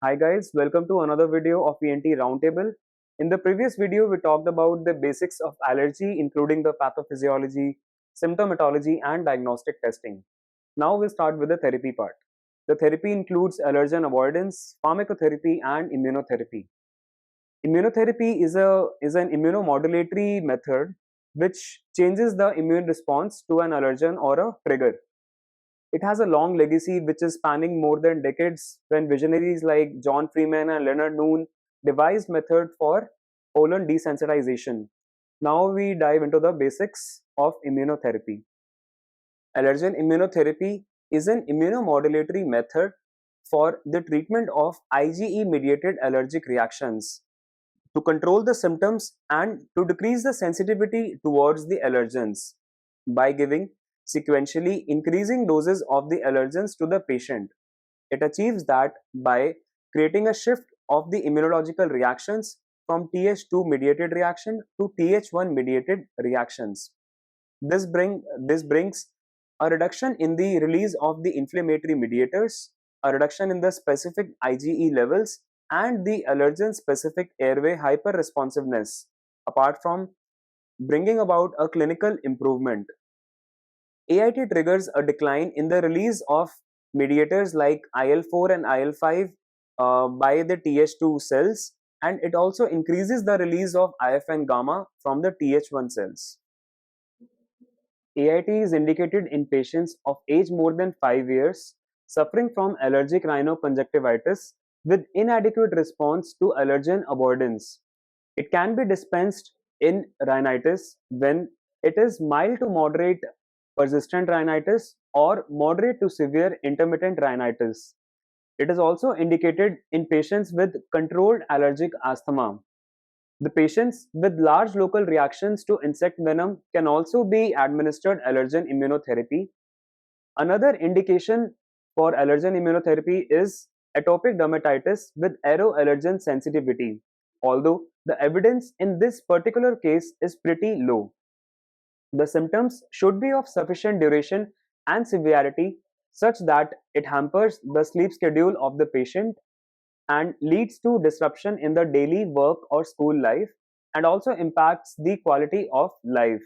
Hi guys, welcome to another video of ENT Roundtable. In the previous video, we talked about the basics of allergy, including the pathophysiology, symptomatology, and diagnostic testing. Now we start with the therapy part. The therapy includes allergen avoidance, pharmacotherapy, and immunotherapy. Immunotherapy is an immunomodulatory method which changes the immune response to an allergen or a trigger. It has a long legacy which is spanning more than decades when visionaries like John Freeman and Leonard Noon devised method for pollen desensitization. Now we dive into the basics of immunotherapy. Allergen immunotherapy is an immunomodulatory method for the treatment of IgE mediated allergic reactions to control the symptoms and to decrease the sensitivity towards the allergens by giving sequentially increasing doses of the allergens to the patient. It achieves that by creating a shift of the immunological reactions from Th2 mediated reaction to Th1 mediated reactions. This brings a reduction in the release of the inflammatory mediators, a reduction in the specific IgE levels, and the allergen specific airway hyperresponsiveness, apart from bringing about a clinical improvement. AIT triggers a decline in the release of mediators like IL-4 and IL-5 by the Th2 cells, and it also increases the release of IFN gamma from the Th1 cells. AIT is indicated in patients of age more than 5 years suffering from allergic rhinoconjunctivitis with inadequate response to allergen avoidance. It can be dispensed in rhinitis when it is mild to moderate persistent rhinitis or moderate to severe intermittent rhinitis. It is also indicated in patients with controlled allergic asthma. The patients with large local reactions to insect venom can also be administered allergen immunotherapy. Another indication for allergen immunotherapy is atopic dermatitis with aeroallergen sensitivity, although the evidence in this particular case is pretty low. The symptoms should be of sufficient duration and severity such that it hampers the sleep schedule of the patient and leads to disruption in the daily work or school life and also impacts the quality of life.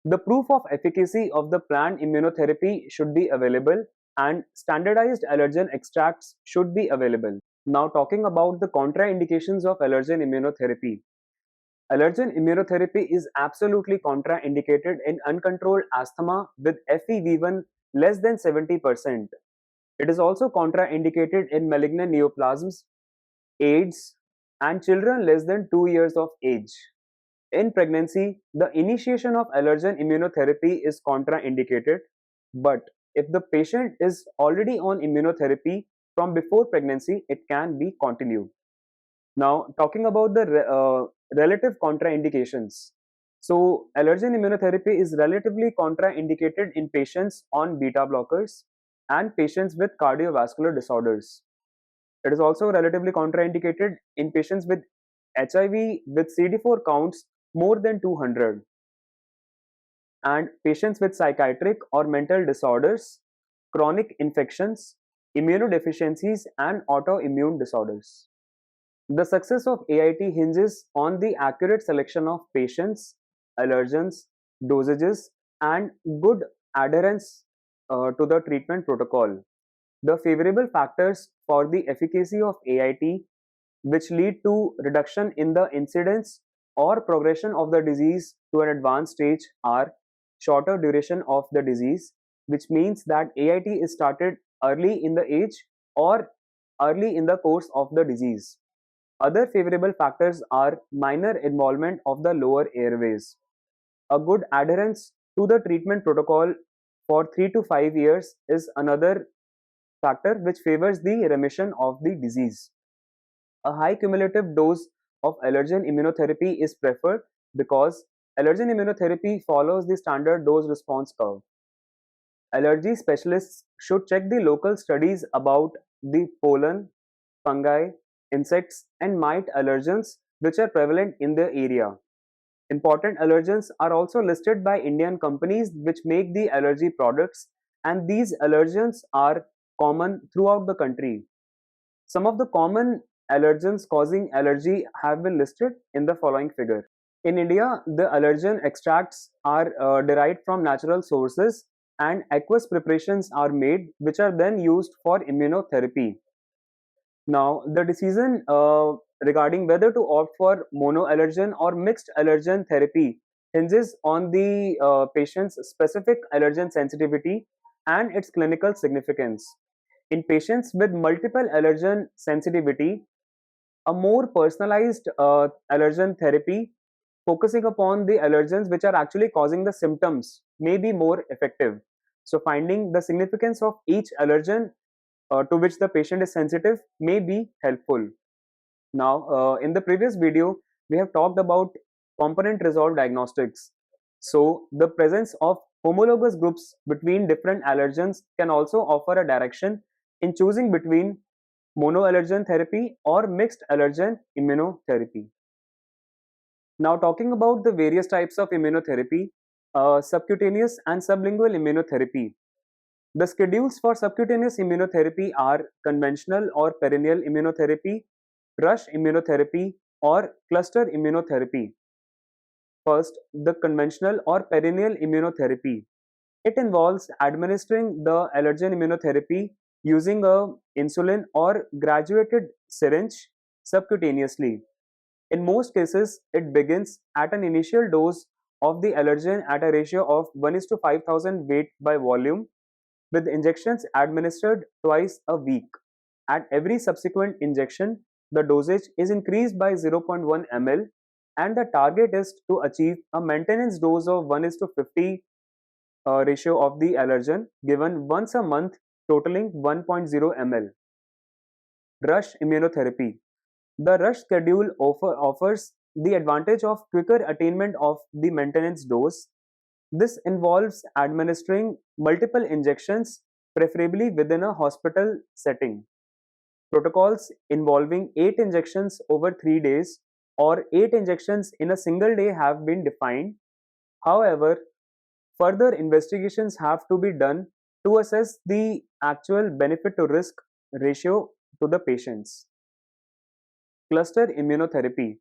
The proof of efficacy of the planned immunotherapy should be available and standardized allergen extracts should be available. Now, talking about the contraindications of allergen immunotherapy. Allergen immunotherapy is absolutely contraindicated in uncontrolled asthma with FEV1 less than 70%. It is also contraindicated in malignant neoplasms, AIDS, and children less than 2 years of age. In pregnancy, the initiation of allergen immunotherapy is contraindicated, but if the patient is already on immunotherapy from before pregnancy, it can be continued. Now, talking about the relative contraindications. So, allergen immunotherapy is relatively contraindicated in patients on beta blockers and patients with cardiovascular disorders. It is also relatively contraindicated in patients with HIV with CD4 counts more than 200 and patients with psychiatric or mental disorders, chronic infections, immunodeficiencies, and autoimmune disorders. The success of AIT hinges on the accurate selection of patients, allergens, dosages, and good adherence to the treatment protocol. The favorable factors for the efficacy of AIT, which lead to reduction in the incidence or progression of the disease to an advanced stage, are shorter duration of the disease, which means that AIT is started early in the age or early in the course of the disease. Other favorable factors are minor involvement of the lower airways, a good adherence to the treatment protocol for 3 to 5 years is another factor which favors the remission of the disease. A high cumulative dose of allergen immunotherapy is preferred because allergen immunotherapy follows the standard dose response curve. Allergy specialists should check the local studies about the pollen, fungi, insects, and mite allergens which are prevalent in the area. Important allergens are also listed by Indian companies which make the allergy products, and these allergens are common throughout the country. Some of the common allergens causing allergy have been listed in the following figure. In India, the allergen extracts are derived from natural sources and aqueous preparations are made which are then used for immunotherapy. Now, the decision regarding whether to opt for monoallergen or mixed allergen therapy hinges on the patient's specific allergen sensitivity and its clinical significance. In patients with multiple allergen sensitivity, a more personalized allergen therapy focusing upon the allergens which are actually causing the symptoms may be more effective. So, finding the significance of each allergen to which the patient is sensitive may be helpful. Now, in the previous video, we have talked about component resolved diagnostics. So, the presence of homologous groups between different allergens can also offer a direction in choosing between monoallergen therapy or mixed allergen immunotherapy. Now, talking about the various types of immunotherapy, subcutaneous and sublingual immunotherapy. The schedules for subcutaneous immunotherapy are conventional or perennial immunotherapy, rush immunotherapy, or cluster immunotherapy. First, the conventional or perennial immunotherapy. It involves administering the allergen immunotherapy using a insulin or graduated syringe subcutaneously. In most cases, it begins at an initial dose of the allergen at a ratio of 1 is to 5000 weight by volume, with injections administered twice a week. At every subsequent injection, the dosage is increased by 0.1 ml, and the target is to achieve a maintenance dose of 1 is to 50 ratio of the allergen given once a month, totaling 1.0 ml. Rush immunotherapy. The rush schedule offers the advantage of quicker attainment of the maintenance dose. This involves administering multiple injections, preferably within a hospital setting. Protocols involving 8 injections over 3 days or 8 injections in a single day have been defined. However, further investigations have to be done to assess the actual benefit to risk ratio to the patients. Cluster immunotherapy.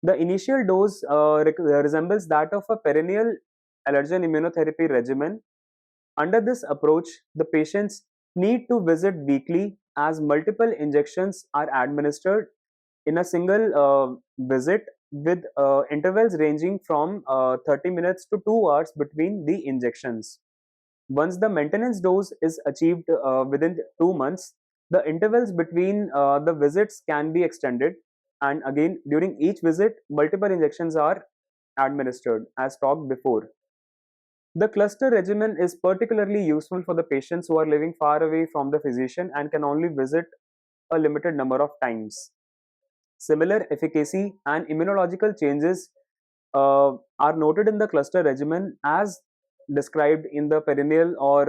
The initial dose resembles that of a perennial allergen immunotherapy regimen. Under this approach, the patients need to visit weekly as multiple injections are administered in a single visit with intervals ranging from 30 minutes to 2 hours between the injections. Once the maintenance dose is achieved within 2 months, the intervals between the visits can be extended, and again during each visit, multiple injections are administered as talked before. The cluster regimen is particularly useful for the patients who are living far away from the physician and can only visit a limited number of times. Similar efficacy and immunological changes are noted in the cluster regimen as described in the perennial or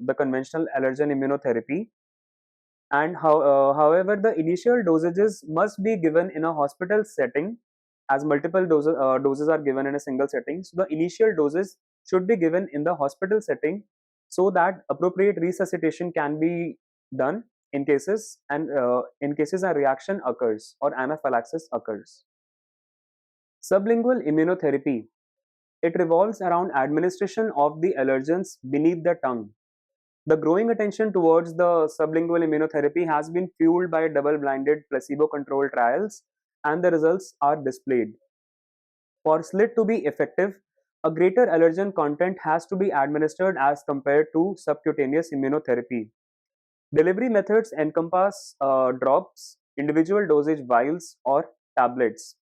the conventional allergen immunotherapy. And however, the initial dosages must be given in a hospital setting as multiple doses are given in a single setting. So, the initial doses should be given in the hospital setting so that appropriate resuscitation can be done in cases a reaction occurs or anaphylaxis occurs. Sublingual immunotherapy. It revolves around administration of the allergens beneath the tongue. The growing attention towards the sublingual immunotherapy has been fueled by double-blinded placebo-controlled trials, and the results are displayed. For SLIT to be effective, a greater allergen content has to be administered as compared to subcutaneous immunotherapy. Delivery methods encompass drops, individual dosage vials, or tablets.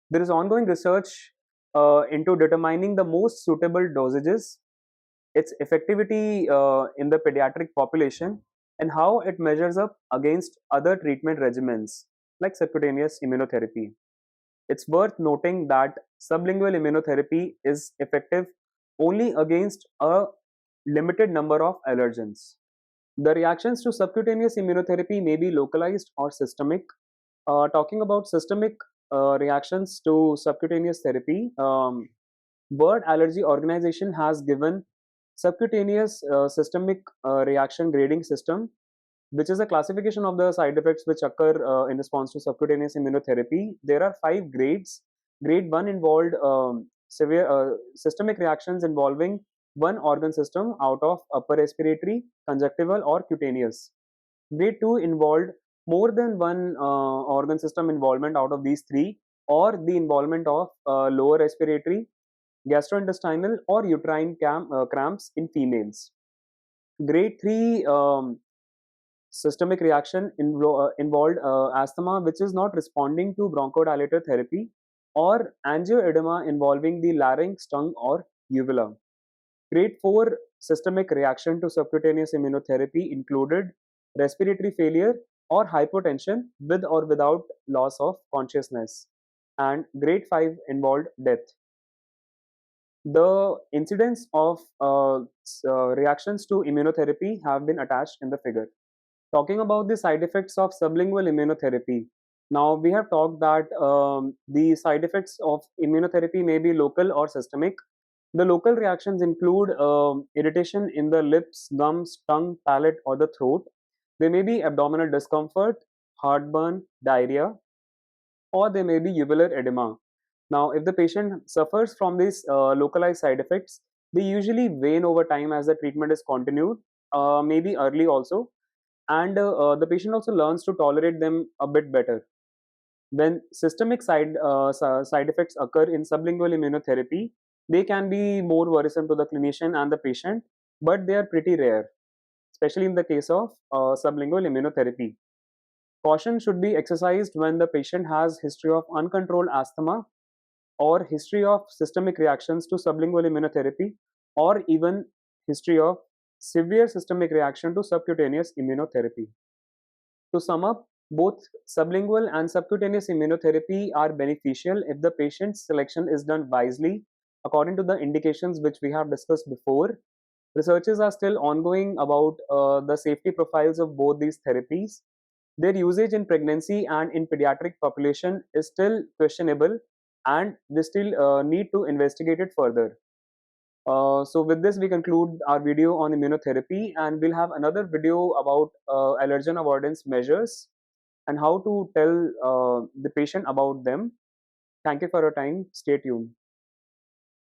There is ongoing research into determining the most suitable dosages, its effectivity in the pediatric population, and how it measures up against other treatment regimens like subcutaneous immunotherapy. It's worth noting that sublingual immunotherapy is effective only against a limited number of allergens. The reactions to subcutaneous immunotherapy may be localized or systemic. Talking about systemic reactions to subcutaneous therapy, World Allergy Organization has given subcutaneous systemic reaction grading system. which is a classification of the side effects which occur in response to subcutaneous immunotherapy. There are five grades. Grade 1 involved severe systemic reactions involving one organ system out of upper respiratory, conjunctival, or cutaneous. Grade 2 involved more than one organ system involvement out of these three, or the involvement of lower respiratory, gastrointestinal, or uterine cramps in females. Grade 3 systemic reaction involved asthma which is not responding to bronchodilator therapy, or angioedema involving the larynx, tongue, or uvula. Grade 4 systemic reaction to subcutaneous immunotherapy included respiratory failure or hypotension with or without loss of consciousness. And grade 5 involved death. The incidence of reactions to immunotherapy have been attached in the figure. Talking about the side effects of sublingual immunotherapy. Now, we have talked that the side effects of immunotherapy may be local or systemic. The local reactions include irritation in the lips, gums, tongue, palate, or the throat. There may be abdominal discomfort, heartburn, diarrhea, or there may be uvular edema. Now, if the patient suffers from these localized side effects, they usually wane over time as the treatment is continued, maybe early also, and the patient also learns to tolerate them a bit better. When systemic side effects occur in sublingual immunotherapy, they can be more worrisome to the clinician and the patient, but they are pretty rare, especially in the case of sublingual immunotherapy. Caution should be exercised when the patient has history of uncontrolled asthma, or history of systemic reactions to sublingual immunotherapy, or even history of severe systemic reaction to subcutaneous immunotherapy. To sum up, both sublingual and subcutaneous immunotherapy are beneficial if the patient's selection is done wisely according to the indications which we have discussed before. Researches are still ongoing about the safety profiles of both these therapies. Their usage in pregnancy and in pediatric population is still questionable, and we still need to investigate it further. So with this, we conclude our video on immunotherapy, and we'll have another video about allergen avoidance measures and how to tell the patient about them. Thank you for your time. Stay tuned.